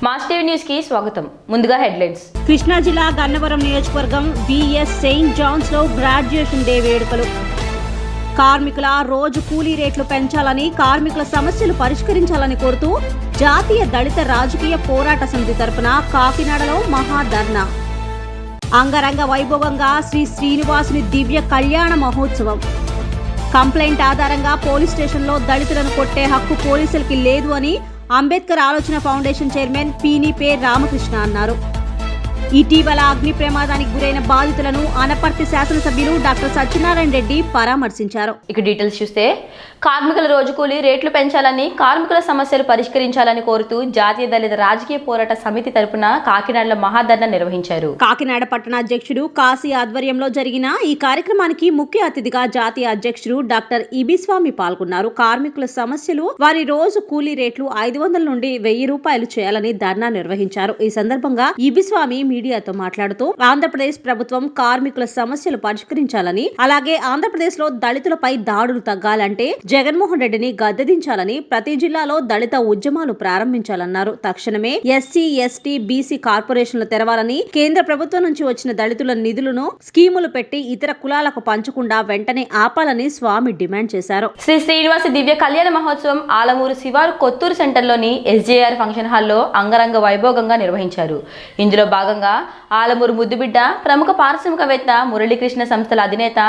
Mass TV news కి స్వాగతం. ముందుగా హెడ్లైన్స్. కృష్ణా జిల్లా గన్నవరం నియోజకవర్గం బిఎస్ సెయింట్ జాన్స్ లో గ్రాడ్యుయేషన్ డే వేడుకలు. కార్మికుల రోజు కూలీ రేట్లు పెంచాలని, కార్మికుల సమస్యలు పరిష్కరించాలని కోరుతూ జాతీయ దళిత రాజకీయ పోరాట సమితి తరపున కాకినాడలో మహాధర్నా. అంగరంగ వైభవంగా శ్రీ శ్రీనివాసుని దివ్య కళ్యాణ మహోత్సవం. కంప్లైంట్ ఆధారంగా పోలీస్ స్టేషన్లో దళితులను కొట్టే హక్కు పోలీసులకి లేదు అని అంబేద్కర్ ఆలోచన ఫౌండేషన్ చైర్మన్ పీని పే రామకృష్ణ అన్నారు. ఇటీవల అగ్ని ప్రమాదానికి గురైన బాధితులను అనపర్తి శాసనసభ్యులు డాక్టర్ సత్యనారాయణ రెడ్డి పరామర్శించారు. ఇక డీటెయిల్స్ చూస్తే, కార్మికుల రోజు కూలీ రేట్లు పెంచాలని, కార్మికుల సమస్యలు పరిష్కరించాలని కోరుతూ జాతీయ దళిత రాజకీయ పోరాట సమితి తరపున కాకినాడలో మహాధర్నా నిర్వహించారు. కాకినాడ పట్టణ అధ్యక్షుడు కాశీ ఆధ్వర్యంలో జరిగిన ఈ కార్యక్రమానికి ముఖ్య అతిథిగా జాతీయ అధ్యక్షుడు డాక్టర్ ఇబిస్వామి పాల్గొన్నారు. కార్మికుల సమస్యలు, వారి రోజు కూలీ రేట్లు 500 నుండి 1000 రూపాయలు చేయాలని ధర్నా నిర్వహించారు. ఈ సందర్భంగా ఇబిస్వామి మీడియాతో మాట్లాడుతూ ఆంధ్రప్రదేశ్ ప్రభుత్వం కార్మికుల సమస్యలు పరిష్కరించాలని, అలాగే ఆంధ్రప్రదేశ్ లో దళితులపై దాడులు తగ్గాలంటే జగన్మోహన్ రెడ్డిని గద్దెదించాలని, ప్రతి జిల్లాలో దళిత ఉద్యమాలు ప్రారంభించాలన్నారు. తక్షణమే ఎస్సీ, ఎస్టీ, బీసీ కార్పొరేషన్లు తెరవాలని, కేంద్ర ప్రభుత్వం నుంచి వచ్చిన దళితుల నిధులను స్కీములు పెట్టి ఇతర కులాలకు పంచకుండా వెంటనే ఆపాలని స్వామి డిమాండ్ చేశారు. శ్రీ శ్రీనివాస దివ్య కళ్యాణ మహోత్సవం ఆలమూరు శివారు కొత్తూరు సెంటర్లోని ఎస్జేఆర్ ఫంక్షన్ హాల్లో అంగరంగ వైభోగంగా నిర్వహించారు. ఇందులో భాగంగా ఆలమూరు ముద్దుబిడ్డ, ప్రముఖ పారిశ్రామికవేత్త, మురళీకృష్ణ సంస్థల అధినేత,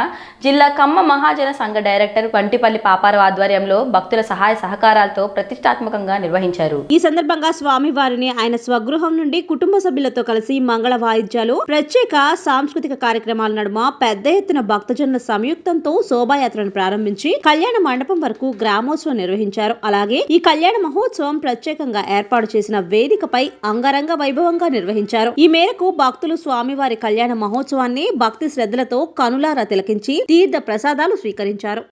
జిల్లా కమ్మ మహాజన సంఘ డైరెక్టర్ వంటిపల్లి పాపారావు ఆధ్వర్యంలో భక్తుల సహాయ సహకారాలతో ప్రతిష్టాత్మకంగా నిర్వహించారు. ఈ సందర్భంగా స్వామి వారిని ఆయన స్వగృహం నుండి కుటుంబ సభ్యులతో కలిసి మంగళ వాయిద్యాలు, ప్రత్యేక సాంస్కృతిక కార్యక్రమాల నడుమ పెద్ద ఎత్తున భక్తజనుల సంయుక్తంతో శోభాయాత్రను ప్రారంభించి కళ్యాణ మండపం వరకు గ్రామోత్సవం నిర్వహించారు. అలాగే ఈ కళ్యాణ మహోత్సవం ప్రత్యేకంగా ఏర్పాటు చేసిన వేదికపై అంగరంగ వైభవంగా నిర్వహించారు. ఈ మేరకు భక్తులు స్వామివారి కళ్యాణ మహోత్సవాన్ని భక్తి శ్రద్ధలతో కనులారా తిలకించి తీర్థ ప్రసాదాలు స్వీకరించారు.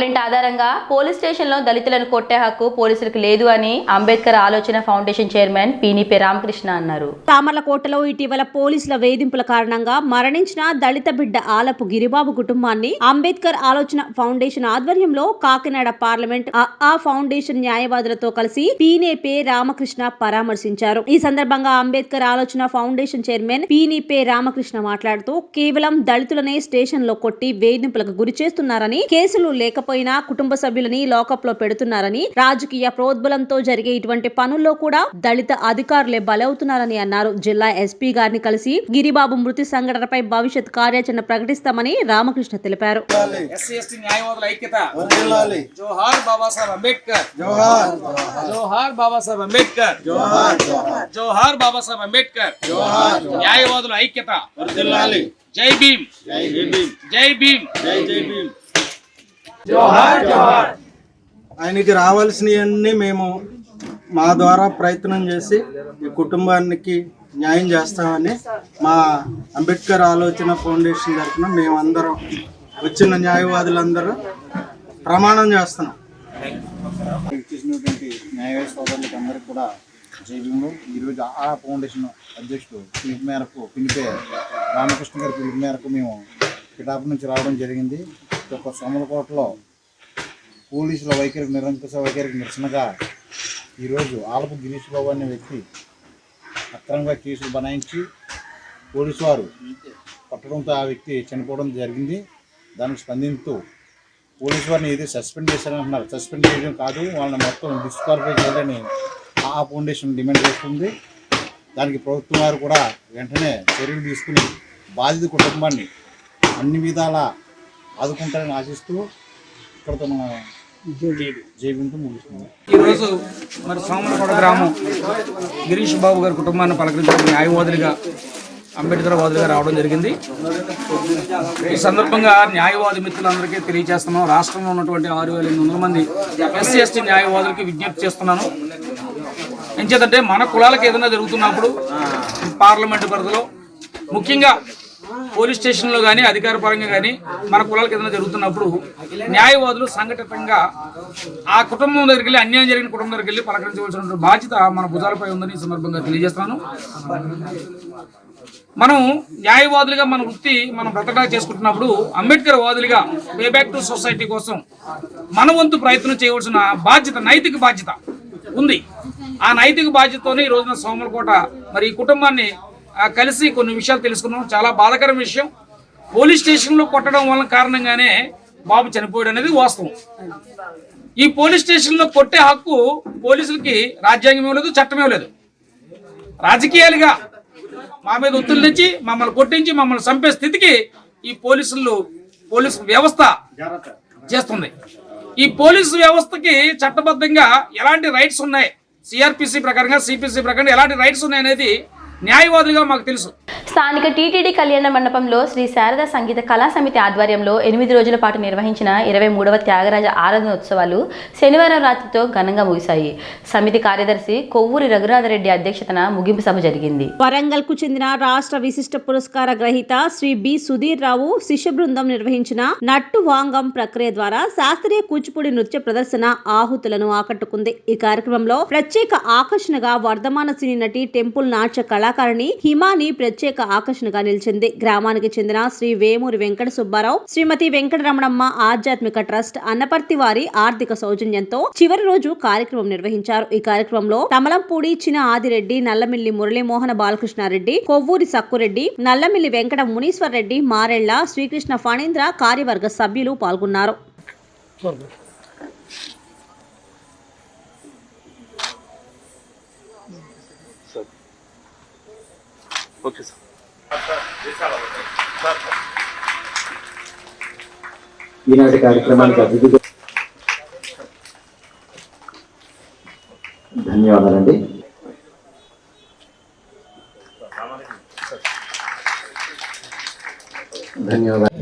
కంప్లైంట్ ఆధారంగా పోలీస్ స్టేషన్లో దళితులను కొట్టే హక్కు పోలీసులకు లేదు అని అంబేద్కర్ ఆలోచన ఫౌండేషన్ చైర్మన్ పీనిపే రామకృష్ణ అన్నారు. సామర్లకోటలో ఇటీవల పోలీసుల వేధింపుల కారణంగా మరణించిన దళిత బిడ్డ ఆలపు గిరిబాబు కుటుంబాన్ని అంబేద్కర్ ఆలోచన ఫౌండేషన్ ఆధ్వర్యంలో కాకినాడ పార్లమెంట్ ఆ ఫౌండేషన్ న్యాయవాదులతో కలిసి పీనిపే రామకృష్ణ పరామర్శించారు. ఈ సందర్భంగా అంబేద్కర్ ఆలోచన ఫౌండేషన్ చైర్మన్ పీనిపే రామకృష్ణ మాట్లాడుతూ కేవలం దళితులనే స్టేషన్ లో కొట్టి వేధింపులకు గురి చేస్తున్నారని, కేసులు లేకపోయినా కుటుంబ సభ్యులని లాకప్ లో పెడుతున్నారని, రాజకీయ ప్రోద్బలంతో జరిగే ఇటువంటి పనుల్లో కూడా దళిత అధికారులే బలవుతున్నారని అన్నారు. జిల్లా ఎస్పీ గారిని కలిసి గిరిబాబు మృతి సంఘటనపై భవిష్యత్ కార్యాచరణ ప్రకటిస్తామని రామకృష్ణ తెలిపారు. న్యాయవాదుల ఐక్యత. జై భీమ్, జై భీమ్, జై భీమ్, జై భీమ్. ఆయనకి రావాల్సినవన్నీ మేము మా ద్వారా ప్రయత్నం చేసి ఈ కుటుంబానికి న్యాయం చేస్తామని మా అంబేద్కర్ ఆలోచన ఫౌండేషన్ తరఫున మేమందరం వచ్చిన న్యాయవాదులందరూ ప్రమాణం చేస్తున్నాం. చేసినటువంటి న్యాయవాద సోదరులకి అందరికీ కూడా జైభీములు. ఈరోజు ఆ ఫౌండేషన్ అధ్యక్షుడు పిలుపు మేరకు పిలిపే రామకృష్ణ గారి పిలుపు మేరకు మేము పిఠాపు నుంచి రావడం జరిగింది. ఒక సోమలకోటలో పోలీసుల వైఖరికి నిరంకుశ వైఖరికి నిరసనగా ఈరోజు ఆలపు గిరీష్ బాబు అనే వ్యక్తి అక్రమంగా కేసులు బనాయించి పోలీసు వారు పట్టడంతో ఆ వ్యక్తి చనిపోవడం జరిగింది. దానికి స్పందిస్తూ పోలీసు వారిని ఏదో సస్పెండ్ చేశారంటున్నారు. సస్పెండ్ చేయడం కాదు, వాళ్ళని మొత్తం డిస్క్వాలిఫై చేయాలని ఆ ఫౌండేషన్ డిమాండ్ చేస్తుంది. దానికి ప్రభుత్వం వారు కూడా వెంటనే చర్యలు తీసుకుని బాధిత కుటుంబాన్ని అన్ని విధాలా ఆదుకుంటారని ఆశిస్తూ ఇక్కడతో మన జైబీంతో ముగిస్తుంది. ఈరోజు మరి సోమలకోట గ్రామం గిరీష్ బాబు గారి కుటుంబాన్ని పలకరించడానికి న్యాయవాదులుగా అంబేద్కర్ వాదులుగా రావడం జరిగింది. ఈ సందర్భంగా న్యాయవాది మిత్రులందరికీ తెలియజేస్తున్నాం. రాష్ట్రంలో ఉన్నటువంటి 6,800 మంది ఎస్సీ ఎస్టీ న్యాయవాదులకి విజ్ఞప్తి చేస్తున్నాను. ఎంచేతంటే మన కులాలకు ఏదైనా జరుగుతున్నప్పుడు పార్లమెంటు పరిధిలో ముఖ్యంగా పోలీస్ స్టేషన్లో కానీ అధికార పరంగా కానీ మన కులాలకు ఏదైనా జరుగుతున్నప్పుడు న్యాయవాదులు సంఘటితంగా ఆ కుటుంబం దగ్గరికి వెళ్ళి, అన్యాయం జరిగిన కుటుంబం దగ్గరికి వెళ్ళి పలకరించవలసిన బాధ్యత మన భుజాలపై ఉందని ఈ సందర్భంగా తెలియజేస్తున్నాను. మనం న్యాయవాదులుగా మన వృత్తి మనం బ్రతకడా చేసుకుంటున్నప్పుడు అంబేద్కర్ వాదులుగా పే బ్యాక్ టు సొసైటీ కోసం మన వంతు ప్రయత్నం చేయవలసిన బాధ్యత, నైతిక బాధ్యత ఉంది. ఆ నైతిక బాధ్యతతోనే ఈ రోజున సోమలకోట మరి ఈ కుటుంబాన్ని కలిసి కొన్ని విషయాలు తెలుసుకున్నాం. చాలా బాధాకరమైన విషయం. పోలీస్ స్టేషన్లో కొట్టడం వల్ల కారణంగానే బాబు చనిపోయాడు అనేది వాస్తవం. ఈ పోలీస్ స్టేషన్లో కొట్టే హక్కు పోలీసులకి రాజ్యాంగం లేదు, చట్టమే లేదు. రాజకీయాలుగా మా మీద ఒత్తిడి తెచ్చి మమ్మల్ని కొట్టించి మమ్మల్ని చంపే స్థితికి ఈ పోలీసు వ్యవస్థ చేస్తుంది. ఈ పోలీసు వ్యవస్థకి చట్టబద్ధంగా ఎలాంటి రైట్స్ ఉన్నాయి, సిఆర్పిసి ప్రకారంగా సిపిసి ప్రకారంగా ఎలాంటి రైట్స్ ఉన్నాయనేది న్యాయవాదులుగా మాకు తెలుసు. స్థానిక టీటీడీ కళ్యాణ మండపంలో శ్రీ శారద సంగీత కళా సమితి ఆధ్వర్యంలో 8 రోజుల పాటు నిర్వహించిన 23వ త్యాగరాజ ఆరాధన ఉత్సవాలు శనివారం రాత్రితో ఘనంగా ముగిశాయి. సమితి కార్యదర్శి కొవ్వూరి రఘునాథరెడ్డి అధ్యక్షతన ముగింపు సభ జరిగింది. వరంగల్ కు చెందిన రాష్ట్ర విశిష్ట పురస్కార గ్రహీత శ్రీ బి సుధీర్ రావు శిష్య బృందం నిర్వహించిన నట్టు వాంగం ప్రక్రియ ద్వారా శాస్త్రీయ కూచిపూడి నృత్య ప్రదర్శన ఆహుతులను ఆకట్టుకుంది. ఈ కార్యక్రమంలో ప్రత్యేక ఆకర్షణగా వర్ధమాన సినీ నటి టెంపుల్ నాట్య కళాకారిణి హిమాని ప్రత్యేక ఆకర్షణగా నిలిచింది. గ్రామానికి చెందిన శ్రీ వేమూరి వెంకట సుబ్బారావు, శ్రీమతి వెంకటరమణమ్మ ఆధ్యాత్మిక ట్రస్ట్ అన్నపర్తి వారి ఆర్థిక సౌజన్యంతో చివరి రోజు కార్యక్రమం నిర్వహించారు. ఈ కార్యక్రమంలో తమలంపూడి చిన ఆదిరెడ్డి, నల్లమిల్లి మురళీమోహన బాలకృష్ణారెడ్డి, కొవ్వూరి సక్కురెడ్డి, నల్లమిల్లి వెంకట మునీశ్వర్ రెడ్డి, మారెళ్ల శ్రీకృష్ణ ఫణీంద్ర కార్యవర్గ సభ్యులు పాల్గొన్నారు. ఈనాటి కార్యక్రమానికి అతిథిగా ధన్యవాదాలండి. ధన్యవాదాలు.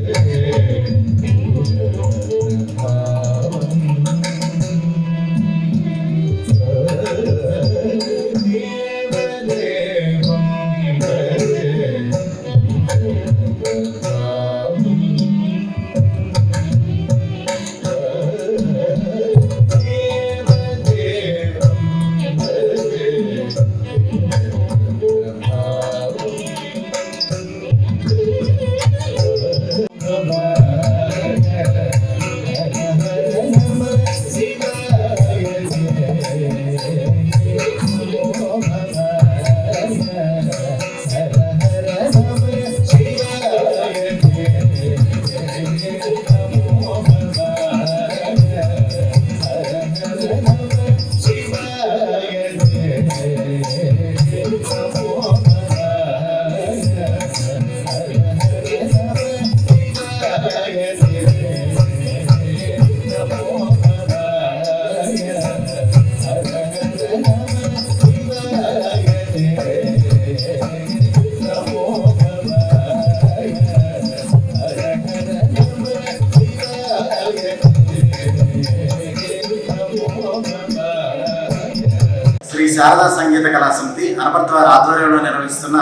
శారదా సంగీత కళా సమితి అనపర్తి వారి ఆధ్వర్యంలో నిర్వహిస్తున్న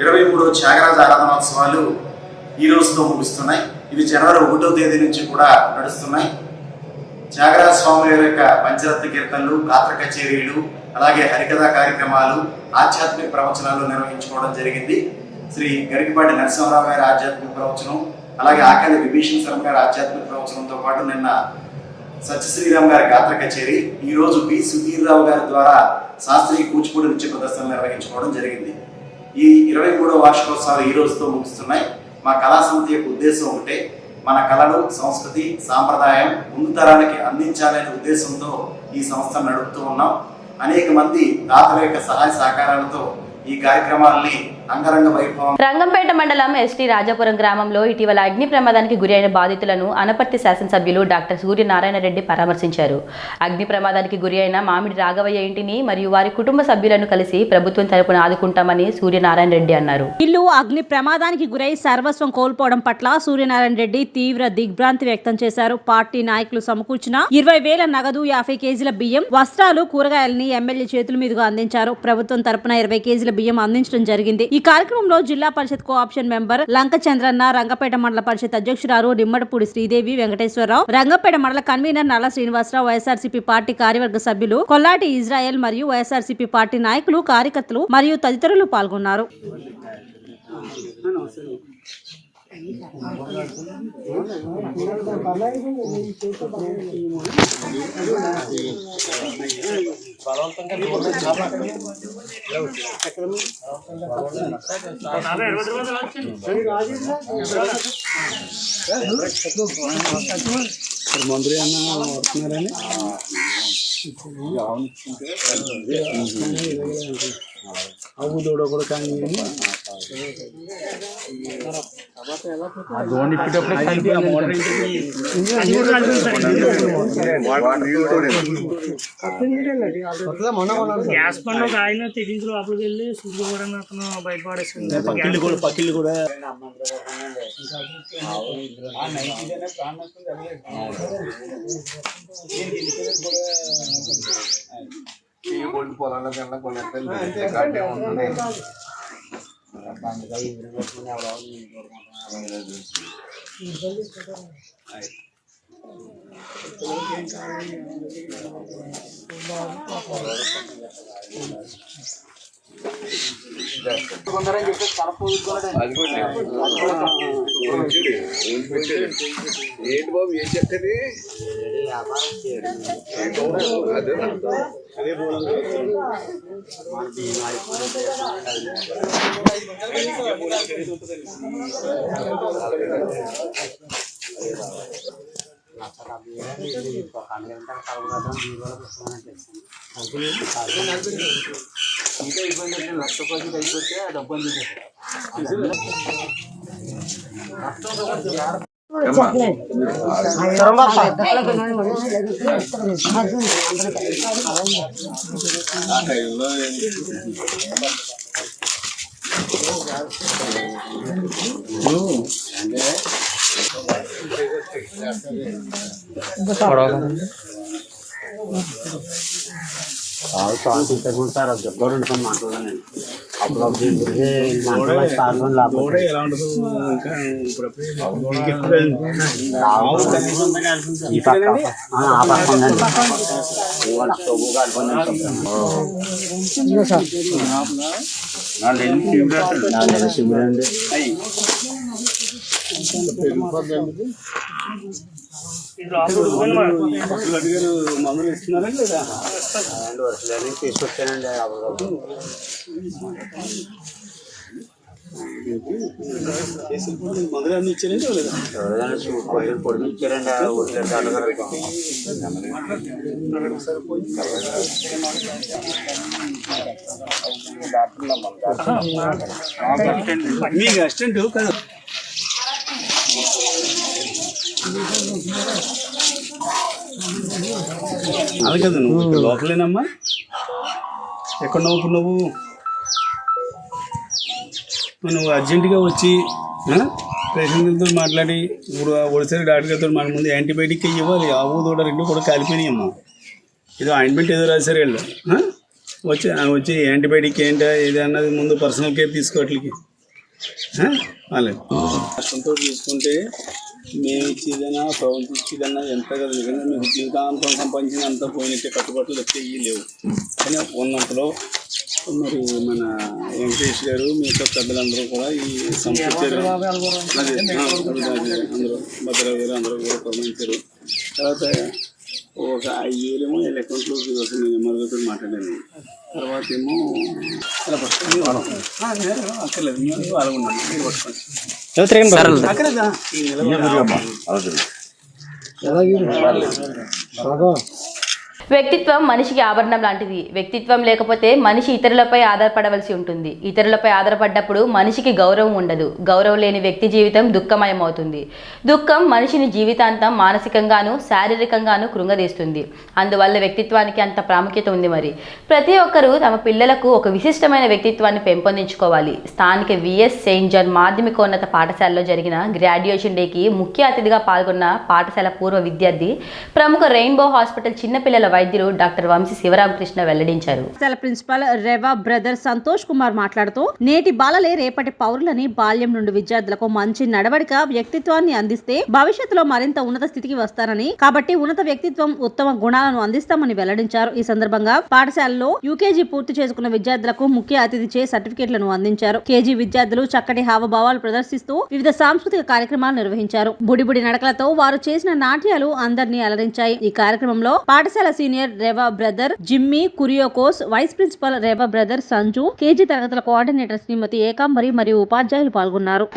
23వ త్యాగరాజ ఆరాధనోత్సవాలు ఈ రోజుతో ముగుస్తున్నాయి. ఇవి జనవరి 1వ తేదీ నుంచి కూడా నడుస్తున్నాయి. త్యాగరాజ స్వామి యొక్క పంచరత్న కీర్తనలు, గాత్ర కచేరీలు, అలాగే హరికథా కార్యక్రమాలు, ఆధ్యాత్మిక ప్రవచనాలు నిర్వహించుకోవడం జరిగింది. శ్రీ గరికపాటి నరసింహరావు గారి ఆధ్యాత్మిక ప్రవచనం, అలాగే ఆకలి విభీషణ్ శర్మ గారి ఆధ్యాత్మిక ప్రవచనంతో పాటు నిన్న సత్యశ్రీరామ్ గారి గాత్ర కచేరీ, ఈ రోజు బి సుధీర్రావు గారి ద్వారా శాస్త్రీయ కూచిపూడి నృత్య ప్రదర్శన నిర్వహించుకోవడం జరిగింది. ఈ 23వ వార్షికోత్సవాలు ఈ రోజుతో ముగుస్తున్నాయి. మా కళా సమితి యొక్క ఉద్దేశం ఒకటే, మన కళలు, సంస్కృతి, సాంప్రదాయం ముందు తరానికి అందించాలనే ఉద్దేశంతో ఈ సంస్థను నడుపుతూ ఉన్నాం. అనేక మంది దాతల యొక్క సహాయ సహకారాలతో ఈ కార్యక్రమాలని అంగరంగ వైభవం. రంగంపేట మండలం ఎస్టీ రాజాపురం గ్రామంలో ఇటీవల అగ్ని ప్రమాదానికి గురైన బాధితులను అనపర్తి శాసనసభ్యులు డాక్టర్ సూర్యనారాయణ రెడ్డి పరామర్శించారు. అగ్ని ప్రమాదానికి గురి అయిన మామిడి రాఘవయ్య ఇంటిని మరియు వారి కుటుంబ సభ్యులను కలిసి ప్రభుత్వం తరపున ఆదుకుంటామని సూర్యనారాయణ రెడ్డి అన్నారు. ఇల్లు అగ్ని ప్రమాదానికి గురై సర్వస్వం కోల్పోవడం పట్ల సూర్యనారాయణ రెడ్డి తీవ్ర దిగ్భ్రాంతి వ్యక్తం చేశారు. పార్టీ నాయకులు సమకూర్చిన 20,000 నగదు, 50 కేజీల బియ్యం, వస్త్రాలు, కూరగాయలని ఎమ్మెల్యే చేతుల మీదుగా అందించారు. ప్రభుత్వం తరపున 20 కేజీల బియ్యం అందించడం జరిగింది. ఈ కార్యక్రమంలో జిల్లా పరిషత్ కోఆప్షన్ మెంబర్ లంక చంద్రన్న, రంగపేట మండల పరిషత్ అధ్యక్షురాలు నిమ్మడపూడి శ్రీదేవి వెంకటేశ్వరరావు, రంగపేట మండల కన్వీనర్ నల్ల శ్రీనివాసరావు, వైఎస్ఆర్సీపీ పార్టీ కార్యవర్గ సభ్యులు కొల్లాటి ఇజ్రాయెల్ మరియు వైఎస్ఆర్సీపీ పార్టీ నాయకులు, కార్యకర్తలు మరియు తదితరులు పాల్గొన్నారు. మంత్రి అన్న వస్తున్నారని అవు దూడ కూడా కానీ గ్యాస్ బండ్ ఒక ఆయన తెగించి లోపలికి వెళ్ళి సూర్యగూడని అతను బయటపడేసింది. పక్కిళ్ళు కూడా పొలాలకల్లా కొన్ని ఉంటుంది. ఏంటి బాబు ఏం చెప్తుంది అదే ఇంకా ఇబ్బంది అయితే లక్ష అయిపోతే డబ్బు అందింది. సార్ జబ్బరు ఉంటుంది మాట్లాడాను అప్పుడు ఎలా ఉండదు. శిబిరండి మందులు ఇస్తున్నారండి లేదా? 2 వర్షాలని తీసుకొచ్చానండి. మందులు అన్నీ ఇచ్చారండి లేదా? పొడి ఇచ్చారండి. మీకు అసిస్టెంట్ కదా అలా కదా? నువ్వు లోపలేనమ్మా, ఎక్కడ నవ్వుకున్నావు? నువ్వు అర్జెంటుగా వచ్చి పేషెంట్లతో మాట్లాడి ఇప్పుడు ఒడిసారి డాక్టర్ గారితో మన ముందు యాంటీబయాటిక్ ఇవ్వాలి. ఆవు దూడ 2 కూడా కాలిపోయినాయి అమ్మా. ఏదో ఆయింట్మెంట్ ఏదో రాశారు వీళ్ళు. వచ్చి యాంటీబయాటిక్ ఏంటా ఏది అన్నది ముందు పర్సనల్ కేర్ తీసుకోవట్లకి వాళ్ళే కష్టంతో తీసుకుంటే మేము ఇచ్చేదైనా ప్రభుత్వం ఇచ్చేదన్నా ఎంత కదా నిజంగా మీకు జీవితాంతం సంపాదించిన అంతా పోయినట్టే కట్టుబాట్లు వచ్చేవి లేవు కానీ ఉన్నంతలో మరి మన వెంకటేష్ గారు మిగతా పెద్దలందరూ కూడా ఈ సంస్థ అందరూ భద్రరావు గారు అందరూ కూడా పురమించారు. తర్వాత ఒక 5,000 ఏమో వీళ్ళ అకౌంట్లోకి వస్తుంది మరొకతో మాట్లాడాను. తర్వాత ఏమో ఇలా పట్టుకోండి అక్కర్లేదు మేము అలాగున్నాను మీరు పట్టుకోండి అక్కర్లేదా ఈ నెల వ్యక్తిత్వం మనిషికి ఆభరణం లాంటిది. వ్యక్తిత్వం లేకపోతే మనిషి ఇతరులపై ఆధారపడవలసి ఉంటుంది. ఇతరులపై ఆధారపడ్డప్పుడు మనిషికి గౌరవం ఉండదు. గౌరవం లేని వ్యక్తి జీవితం దుఃఖమయం అవుతుంది. దుఃఖం మనిషిని జీవితాంతం మానసికంగాను శారీరకంగాను కృంగదీస్తుంది. అందువల్ల వ్యక్తిత్వానికి అంత ప్రాముఖ్యత ఉంది. మరి ప్రతి ఒక్కరూ తమ పిల్లలకు ఒక విశిష్టమైన వ్యక్తిత్వాన్ని పెంపొందించుకోవాలి. స్థానిక విఎస్ సెయింట్ జాన్ మాధ్యమికోన్నత పాఠశాలలో జరిగిన గ్రాడ్యుయేషన్ డేకి ముఖ్య అతిథిగా పాల్గొన్న పాఠశాల పూర్వ విద్యార్థి ప్రముఖ రెయిన్బో హాస్పిటల్ చిన్నపిల్లల వైద్యులు డాక్టర్ వంశీ శివరామకృష్ణ వెల్లడించారు. Principal Rev brother Santosh Kumar మాట్లాడుతూ, నేటి బాలలే రేపటి పౌరులని, బాల్యం నుండి విద్యార్థులకు మంచి నడవడిక వ్యక్తిత్వాన్ని అందిస్తే భవిష్యత్తులో మరింత ఉన్నత స్థితికి వస్తారని, కాబట్టి ఉన్నత వ్యక్తిత్వం ఉత్తమ గుణాలను అందిస్తామని వెల్లడించారు. ఈ సందర్భంగా పాఠశాలలో యూకేజీ పూర్తి చేసుకున్న విద్యార్థులకు ముఖ్య అతిథిచే సర్టిఫికెట్లను అందించారు. కేజీ విద్యార్థులు చక్కటి హావభావాలు ప్రదర్శిస్తూ వివిధ సాంస్కృతిక కార్యక్రమాలు నిర్వహించారు. బుడిబుడి నడకలతో వారు చేసిన నాట్యాలు అందరినీ అలరించాయి. ఈ కార్యక్రమంలో పాఠశాల senior Rev brother Jimmy Kuriakose, vice principal Rev brother Sanju, KG తరగతుల కోఆర్డినేటర్ శ్రీమతి ఏకాంబరి మరియు ఉపాధ్యాయులు పాల్గొన్నారు.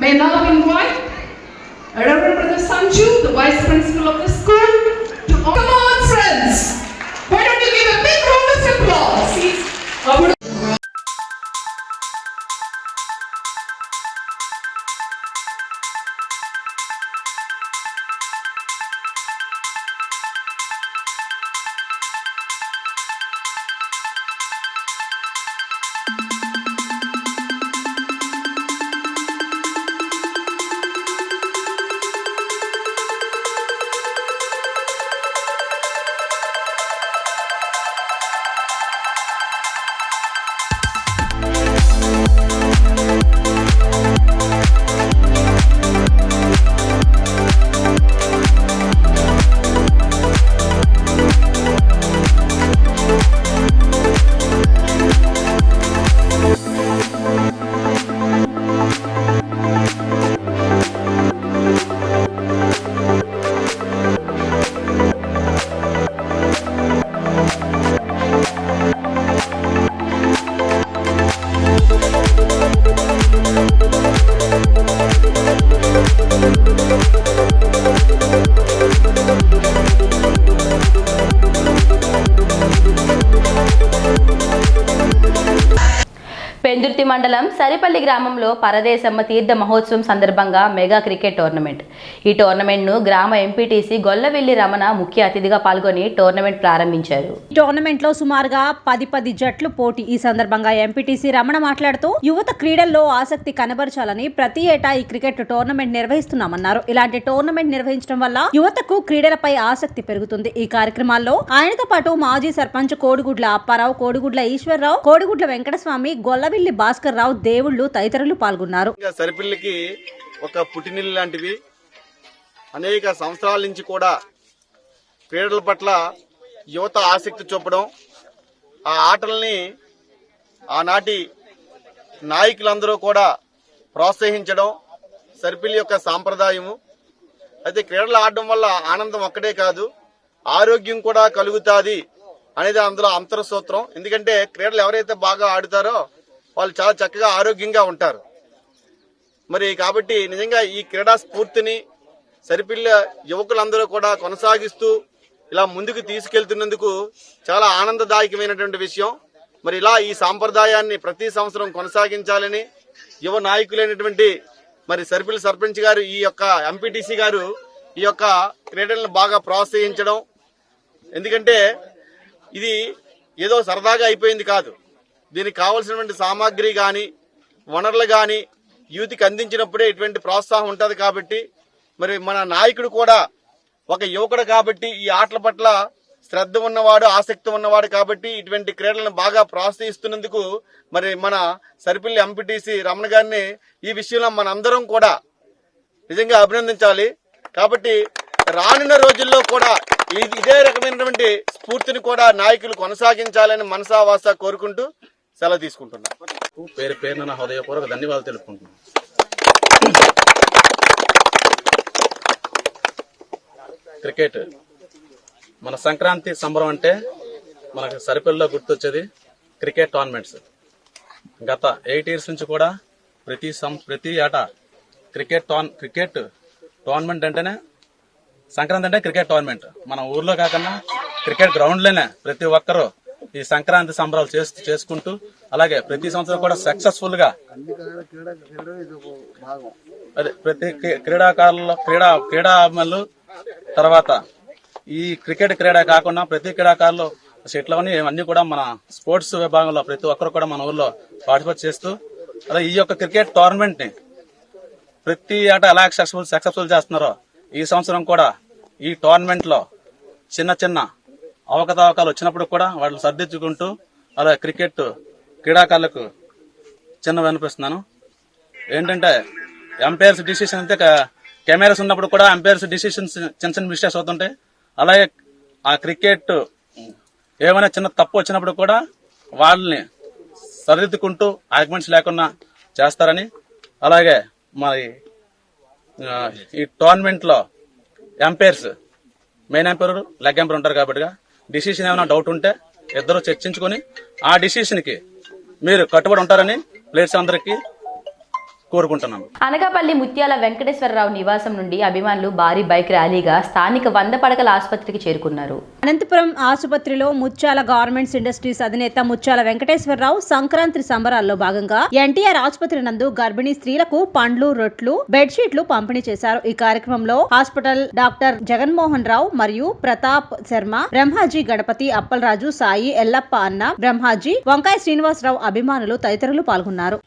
May now invite Reverend Brother Sanju, the Vice Principal of the school, to come on friends. Why don't you give a big round of applause? మండలం సరిపల్లి గ్రామంలో పరదేశమ్మ తీర్థ మహోత్సవం సందర్భంగా mega cricket tournament. ఈ టోర్నమెంట్ను గ్రామ ఎంపీటీసీ గొల్లవెల్లి రమణ ముఖ్య అతిథిగా పాల్గొని టోర్నమెంట్ ప్రారంభించారు. ఈ టోర్నమెంట్ లో సుమారుగా 10 జట్లు పోటీ. ఈ సందర్భంగా ఎంపీటీసీ రమణ మాట్లాడుతూ యువత క్రీడల్లో ఆసక్తి కనబరచాలని ప్రతి ఏటా ఈ క్రికెట్ టోర్నమెంట్ నిర్వహిస్తున్నామన్నారు. ఇలాంటి టోర్నమెంట్ నిర్వహించడం వల్ల యువతకు క్రీడలపై ఆసక్తి పెరుగుతుంది. ఈ కార్యక్రమాల్లో ఆయనతో పాటు మాజీ సర్పంచ్ కోడిగుడ్ల అప్పారావు, కోడిగుడ్ల ఈశ్వరరావు, కోడిగుడ్ల వెంకటస్వామి, గొల్లవిల్లి భాస్కర్ రావు, దేవుళ్లు తదితరులు పాల్గొన్నారు. సరిపిల్లికి ఒక పుట్టినిల్లు లాంటివి. అనేక సంవత్సరాల నుంచి కూడా క్రీడల పట్ల యువత ఆసక్తి చూపడం, ఆ ఆటల్ని ఆనాటి నాయకులందరూ కూడా ప్రోత్సహించడం సరిపిల్లి యొక్క సాంప్రదాయము. అయితే క్రీడలు ఆడడం వల్ల ఆనందం ఒక్కటే కాదు, ఆరోగ్యం కూడా కలుగుతుంది అనేది అందులో అంతర్సూత్రం. ఎందుకంటే క్రీడలు ఎవరైతే బాగా ఆడుతారో వాళ్ళు చాలా చక్కగా ఆరోగ్యంగా ఉంటారు. మరి కాబట్టి నిజంగా ఈ క్రీడా స్ఫూర్తిని సరిపిల్ల యువకులందరూ కూడా కొనసాగిస్తూ ఇలా ముందుకు తీసుకెళ్తున్నందుకు చాలా ఆనందదాయకమైనటువంటి విషయం. మరి ఇలా ఈ సాంప్రదాయాన్ని ప్రతి సంవత్సరం కొనసాగించాలని యువ నాయకులైనటువంటి మరి సరిపిల్ల సర్పంచ్ గారు, ఈ యొక్క ఎంపీటీసీ గారు ఈ యొక్క క్రీడలను బాగా ప్రోత్సహించడం. ఎందుకంటే ఇది ఏదో సరదాగా అయిపోయింది కాదు, దీనికి కావాల్సినటువంటి సామాగ్రి కానీ వనరులు కానీ యూత్కి అందించినప్పుడే ఇటువంటి ప్రోత్సాహం ఉంటుంది. కాబట్టి మరి మన నాయకుడు కూడా ఒక యువకుడు కాబట్టి ఈ ఆటల పట్ల శ్రద్ధ ఉన్నవాడు, ఆసక్తి ఉన్నవాడు కాబట్టి ఇటువంటి క్రీడలను బాగా ప్రోత్సహిస్తున్నందుకు మరి మన సరిపిల్లి ఎంపీటీసీ రమణ గారిని ఈ విషయంలో మనందరం కూడా నిజంగా అభినందించాలి. కాబట్టి రానున్న రోజుల్లో కూడా ఇదే రకమైనటువంటి స్ఫూర్తిని కూడా నాయకులు కొనసాగించాలని మనసావాస కోరుకుంటూ సెలవు తీసుకుంటున్నా. పేరు పేరున నా హృదయపూర్వక ధన్యవాదాలు తెలుపుకుంటున్నాను. క్రికెట్ మన సంక్రాంతి సంబరం అంటే మనకు సరిపల్లిలో గుర్తొచ్చేది క్రికెట్ టోర్నమెంట్స్. గత 8 years నుంచి కూడా ప్రతి ఏటా క్రికెట్ టోర్నమెంట్ అంటేనే సంక్రాంతి అంటే క్రికెట్ టోర్నమెంట్. మన ఊర్లో కాకుండా క్రికెట్ గ్రౌండ్లోనే ప్రతి ఒక్కరూ ఈ సంక్రాంతి సంబరాలు చేసుకుంటూ అలాగే ప్రతి సంవత్సరం కూడా సక్సెస్ఫుల్ గా అదే ప్రతి క్రీడాకారులు తర్వాత ఈ క్రికెట్ క్రీడ కాకుండా ప్రతి క్రీడాకారులు సెట్లని అన్ని కూడా మన స్పోర్ట్స్ విభాగంలో ప్రతి ఒక్కరు కూడా మన ఊర్లో పార్టిసిపేట్ చేస్తూ అలా ఈ యొక్క క్రికెట్ టోర్నమెంట్ ని ప్రతి ఏటా ఎలా సక్సెస్ఫుల్ చేస్తున్నారో ఈ సంవత్సరం కూడా ఈ టోర్నమెంట్ లో చిన్న చిన్న అవకతవకాలు వచ్చినప్పుడు కూడా వాళ్ళు సర్దిద్దుకుంటూ అలా క్రికెట్ క్రీడాకారులకు చిన్న వినిపిస్తున్నాను. ఏంటంటే ఎంపైర్స్ డిసిషన్ అంటే కెమెరాస్ ఉన్నప్పుడు కూడా ఎంపైర్స్ డిసిషన్స్ చిన్న మిస్టేక్స్ అవుతుంటాయి. అలాగే ఆ క్రికెట్ ఏమైనా చిన్న తప్పు వచ్చినప్పుడు కూడా వాళ్ళని సరిదిద్దుకుంటూ ఆర్గ్యుమెంట్స్ లేకుండా చేస్తారని, అలాగే మరి ఈ టోర్నమెంట్ లో umpires main umpire leg umpire ఉంటారు కాబట్టి డిసిషన్ ఏమైనా డౌట్ ఉంటే ఇద్దరు చర్చించుకొని ఆ డిసిషన్ కి మీరు కట్టుబడి ఉంటారని ప్లేయర్స్ అందరికీ కోరుకుంటున్నాను. అనకాపల్లి ముత్యాల వెంకటేశ్వరరావు నివాసం నుండి అభిమానులు భారీ బైక్ ర్యాలీగా స్థానిక 100 పడకల ఆసుపత్రికి చేరుకున్నారు. అనంతపురం ఆసుపత్రిలో ముత్యాల గార్మెంట్స్ ఇండస్ట్రీస్ అధినేత ముత్యాల వెంకటేశ్వరరావు సంక్రాంతి సంబరాల్లో భాగంగా ఎన్టీఆర్ ఆసుపత్రి నందు గర్భిణీ స్త్రీలకు పండ్లు, రొట్లు, బెడ్షీట్లు పంపిణీ చేశారు. ఈ కార్యక్రమంలో హాస్పిటల్ డాక్టర్ జగన్మోహన్ రావు మరియు ప్రతాప్ శర్మ, బ్రహ్మాజీ గణపతి, అప్పలరాజు, సాయి, ఎల్లప్ప అన్న, బ్రహ్మాజీ, వంకాయ శ్రీనివాసరావు అభిమానులు తదితరులు పాల్గొన్నారు.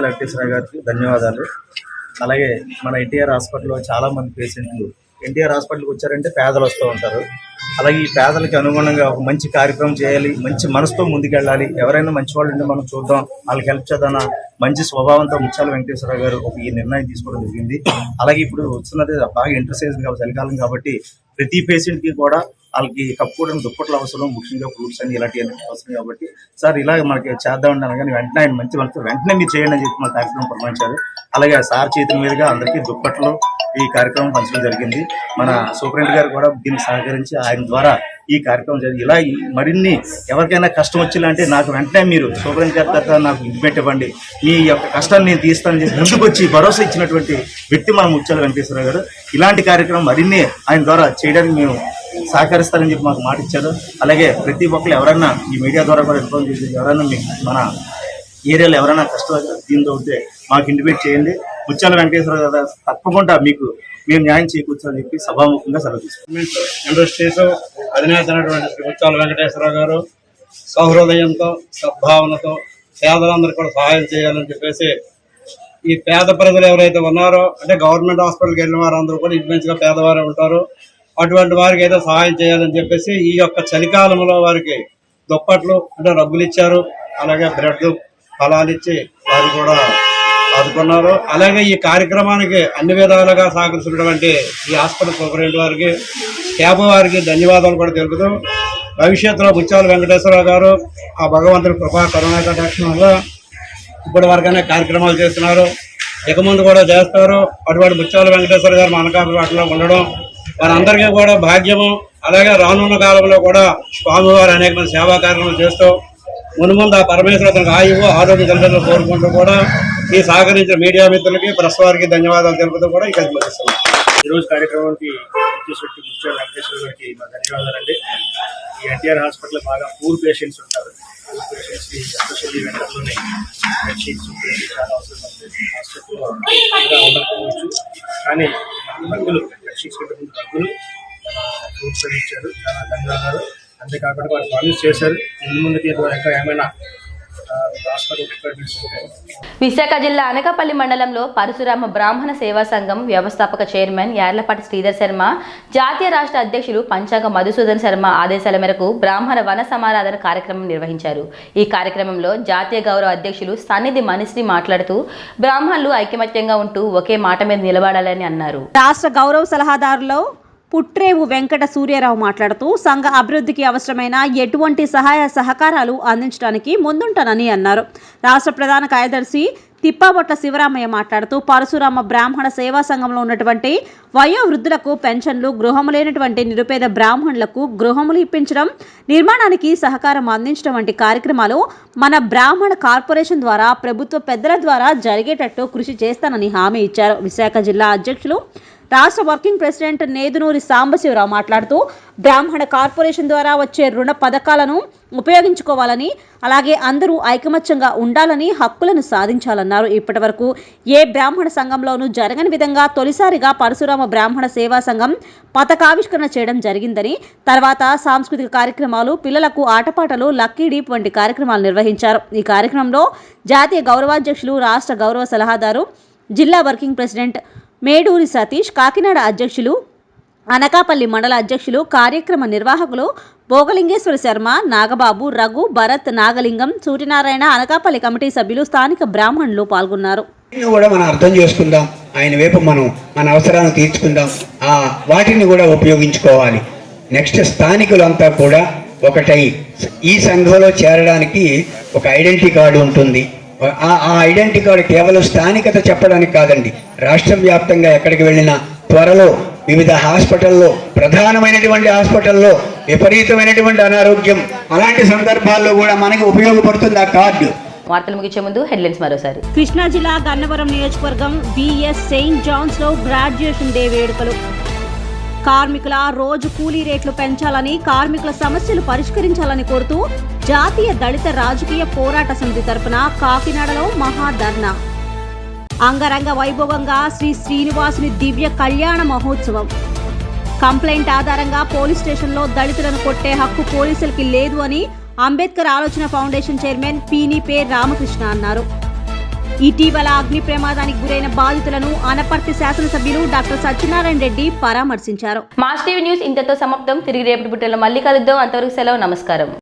వెంకటేశ్వర గారికి ధన్యవాదాలు. అలాగే మన ఎన్టీఆర్ హాస్పిటల్లో చాలా మంది పేషెంట్లు ఎన్టీఆర్ హాస్పిటల్కి వచ్చారంటే పేదలు వస్తూ ఉంటారు. అలాగే ఈ పేదలకి అనుగుణంగా ఒక మంచి కార్యక్రమం చేయాలి, మంచి మనసుతో ముందుకెళ్ళాలి, ఎవరైనా మంచి వాళ్ళు ఉంటే మనం చూద్దాం, వాళ్ళకి హెల్ప్ చేద్దాం మంచి స్వభావంతో ముత్యాల వెంకటేశ్వర గారు ఒక ఈ నిర్ణయం తీసుకోవడం జరిగింది. అలాగే ఇప్పుడు వస్తున్నది బాగా ఇంటర్సైజ్ చలికాలం కాబట్టి ప్రతి పేషెంట్ కి కూడా వాళ్ళకి కప్పుకోవడం దుప్పట్లు అవసరం, ముఖ్యంగా ఫ్రూట్స్ అని ఇలాంటివన్నీ అవసరం. కాబట్టి సార్ ఇలాగ మనకి చేద్దాం అనగానే వెంటనే ఆయన మంచి మనసు వెంటనే మీరు చేయండి అని చెప్పి మన కార్యక్రమం ప్రమాణించారు. అలాగే సార్ చేతుల మీదుగా అందరికీ దుప్పట్లు ఈ కార్యక్రమం పంచడం జరిగింది. మన సూపరింటెండెంట్ గారు కూడా దీనికి సహకరించి ఆయన ద్వారా ఈ కార్యక్రమం జరిగింది. ఇలా మరిన్ని ఎవరికైనా కష్టం వచ్చిందంటే నాకు వెంటనే మీరు సూపరింటెండెంట్ నాకు ఇవ్వండి, మీ యొక్క కష్టాన్ని నేను తీస్తానని చెప్పి ముందుకు వచ్చి భరోసా ఇచ్చినటువంటి వ్యక్తి మన ముత్యాల వెంకటేశ్వరరావు గారు. ఇలాంటి కార్యక్రమం మరిన్ని ఆయన ద్వారా చేయడానికి మేము సహకరిస్తారని చెప్పి మాకు మాట ఇచ్చారు. అలాగే ప్రతి ఒక్కరు ఎవరైనా ఈ మీడియా ద్వారా కూడా ఇన్ఫార్మ్ చేసి ఎవరైనా మీకు మన ఏరియాలో ఎవరైనా కష్టం దీంతో ఉంటే మాకు ఇంటిమేట్ చేయండి. ముత్యాల వెంకటేశ్వరరావు గారు తప్పకుండా మీకు మేము న్యాయం చేకూర్చాలని చెప్పి సభాముఖంగా సెలవు తీసుకుంటాం. ఇండస్ట్రీస్ అధినేత అయినటువంటి శ్రీ ముత్యాల వెంకటేశ్వరరావు గారు సౌహృదయంతో సద్భావనతో పేదలందరూ కూడా సహాయం చేయాలని చెప్పేసి ఈ పేద ప్రజలు ఎవరైతే ఉన్నారో అంటే గవర్నమెంట్ హాస్పిటల్కి వెళ్ళిన వారందరూ కూడా ఇంచుమించుగా పేదవారే ఉంటారు. అటువంటి వారికి ఏదో సహాయం చేయాలని చెప్పేసి ఈ యొక్క చలికాలంలో వారికి దుప్పట్లు అంటే రగ్గులు ఇచ్చారు. అలాగే బ్రెడ్ ఫలాలు ఇచ్చి వారు కూడా ఆదుకున్నారు. అలాగే ఈ కార్యక్రమానికి అన్ని విధాలుగా సహకరిస్తున్నటువంటి ఈ హాస్పిటల్ సూపరింటెండెంట్ వారికి క్యాబ్ వారికి ధన్యవాదాలు కూడా తెలుపుతూ భవిష్యత్తులో ముత్యాల వెంకటేశ్వరరావు గారు ఆ భగవంతుడి కృపా కరుణా కటాక్షం వల్ల ఇప్పటి వరకనే కార్యక్రమాలు చేస్తున్నారు, ఇక ముందు కూడా చేస్తారు. అటువంటి ముత్యాల వెంకటేశ్వర గారు మన కాపులో ఉండడం వారందరికీ కూడా భాగ్యము. అలాగే రానున్న కాలంలో కూడా స్వామివారు అనేక మంది సేవా కార్యక్రమాలు చేస్తూ మునుముందు ఆ పరమేశ్వర ఆయువు ఆరోగ్య కల్పనలు కోరుకుంటూ కూడా ఈ సహకరించిన మీడియా మిత్రులకి ప్రెస్ వారికి ధన్యవాదాలు తెలుపుతూ కూడా ఇక్కడ ముగిస్తున్నాం. ఈరోజు కార్యక్రమానికి వచ్చేసరికి ముత్యాల వెంకటేశ్వర గారికి మా ధన్యవాదాలండి. ఈ ఎన్టీఆర్ హాస్పిటల్ బాగా పూర్ పేషెంట్స్ ఉంటారు. పూర్ పేషెంట్స్ ఎస్పెషల్లీ వెంటర్లోనే బెడ్షీట్స్ చాలా అవసరం ఉంటుంది. హాస్పిటల్లో ఉండకపోవచ్చు, కానీ డబ్బులు బెడ్షీట్స్ పెట్టుకున్న డబ్బులు ఫ్రూట్స్ ఇచ్చారు. చాలా ధన్యవాదాలు. అంతేకాకుండా వారు ప్రామిస్ చేశారు ముందుకి ఇంకా ఏమైనా విశాఖ జిల్లా అనకాపల్లి మండలంలో పరశురామ బ్రాహ్మణ సేవా సంఘం వ్యవస్థాపక చైర్మన్ యార్లపాటి శ్రీధర్ శర్మ, జాతీయ రాష్ట్ర అధ్యక్షులు పంచాంగ మధుసూదన్ శర్మ ఆదేశాల మేరకు బ్రాహ్మణ వన సమారాధన కార్యక్రమం నిర్వహించారు. ఈ కార్యక్రమంలో జాతీయ గౌరవ అధ్యక్షులు సన్నిధి మణిశ్రీ మాట్లాడుతూ బ్రాహ్మణులు ఐకమత్యంగా ఉంటూ ఒకే మాట మీద నిలబడాలని అన్నారు. రాష్ట్ర గౌరవ సలహాదారులో పుట్రేవు వెంకట సూర్యారావు మాట్లాడుతూ సంఘ అభివృద్ధికి అవసరమైన ఎటువంటి సహాయ సహకారాలు అందించడానికి ముందుంటానని అన్నారు. రాష్ట్ర ప్రధాన కార్యదర్శి తిప్పాబొట్ల శివరామయ్య మాట్లాడుతూ పరశురామ బ్రాహ్మణ సేవా సంఘంలో ఉన్నటువంటి వయోవృద్ధులకు పెన్షన్లు, గృహము లేనటువంటి నిరుపేద బ్రాహ్మణులకు గృహములు ఇప్పించడం, నిర్మాణానికి సహకారం అందించడం వంటి కార్యక్రమాలు మన బ్రాహ్మణ కార్పొరేషన్ ద్వారా ప్రభుత్వ పెద్దల ద్వారా జరిగేటట్టు కృషి చేస్తానని హామీ ఇచ్చారు. విశాఖ జిల్లా అధ్యక్షులు రాష్ట్ర వర్కింగ్ ప్రెసిడెంట్ నేదునూరి సాంబశివరావు మాట్లాడుతూ బ్రాహ్మణ కార్పొరేషన్ ద్వారా వచ్చే రుణ పథకాలను ఉపయోగించుకోవాలని, అలాగే అందరూ ఐకమత్యంగా ఉండాలని, హక్కులను సాధించాలన్నారు. ఇప్పటి వరకు ఏ బ్రాహ్మణ సంఘంలోనూ జరగని విధంగా తొలిసారిగా పరశురామ బ్రాహ్మణ సేవా సంఘం పథకావిష్కరణ చేయడం జరిగిందని, తర్వాత సాంస్కృతిక కార్యక్రమాలు, పిల్లలకు ఆటపాటలు, లక్కీ డీప్ వంటి కార్యక్రమాలు నిర్వహించారు. ఈ కార్యక్రమంలో జాతీయ గౌరవాధ్యక్షులు, రాష్ట్ర గౌరవ సలహాదారు, జిల్లా వర్కింగ్ ప్రెసిడెంట్ మేడూరి సతీష్, కాకినాడ అధ్యక్షులు, అనకాపల్లి మండల అధ్యక్షులు, కార్యక్రమ నిర్వాహకులు భోగలింగేశ్వర శర్మ, నాగబాబు, రఘు, భరత్, నాగలింగం, సూర్యనారాయణ, అనకాపల్లి కమిటీ సభ్యులు, స్థానిక బ్రాహ్మణులు పాల్గొన్నారు. కూడా మనం అర్థం చేసుకుందాం, ఆయన వైపు మనం మన అవసరాలను తీర్చుకుందాం, వాటిని కూడా ఉపయోగించుకోవాలి. నెక్స్ట్ స్థానికులంతా కూడా ఒకటై ఈ సంఘంలో చేరడానికి ఒక ఐడెంటిటీ కార్డు ఉంటుంది. ఆ ఐడెంటిటీ కార్డు కేవలం స్థానికత చెప్పడానికి కాదండి, రాష్ట్ర వ్యాప్తంగా ఎక్కడికి వెళ్ళినా త్వరలో వివిధ హాస్పిటల్లో, ప్రధానమైనటువంటి హాస్పిటల్లో విపరీతమైనటువంటి అనారోగ్యం అలాంటి సందర్భాల్లో కూడా మనకి ఉపయోగపడుతుంది ఆ కార్డు. వార్తలు ముగించే ముందు హెడ్లైన్స్ మరోసారి. కృష్ణా జిల్లా గన్నవరం నియోజకవర్గం బిఎస్ సెయింట్ జాన్స్ లో గ్రాడ్యుయేషన్ డే వేడుకలు. కార్మికుల రోజు కూలీ రేట్లు పెంచాలని, కార్మికుల సమస్యలు పరిష్కరించాలని కోరుతూ జాతీయ దళిత రాజకీయ పోరాట సమితి తరపున కాకినాడలో మహాధర్నా. అంగరంగ వైభవంగా శ్రీ శ్రీనివాసుని దివ్య కళ్యాణ మహోత్సవం. కంప్లైంట్ ఆధారంగా పోలీస్ స్టేషన్లో దళితులను కొట్టే హక్కు పోలీసులకి లేదు అని అంబేద్కర్ ఆలోచన ఫౌండేషన్ చైర్మన్ పీనిపే రామకృష్ణ అన్నారు. ఇటీవల అగ్ని ప్రమాదానికి గురైన బాధితులను అనపర్తి శాసనసభ్యులు డాక్టర్ సత్యనారాయణ రెడ్డి పరామర్శించారు. మాస్ టీవీ న్యూస్ ఇంతతో సమాప్తం. తిరిగి రేపటి బుట్టెలో మళ్ళీ కలుద్దాం. అంతవరకు సెలవు. నమస్కారం.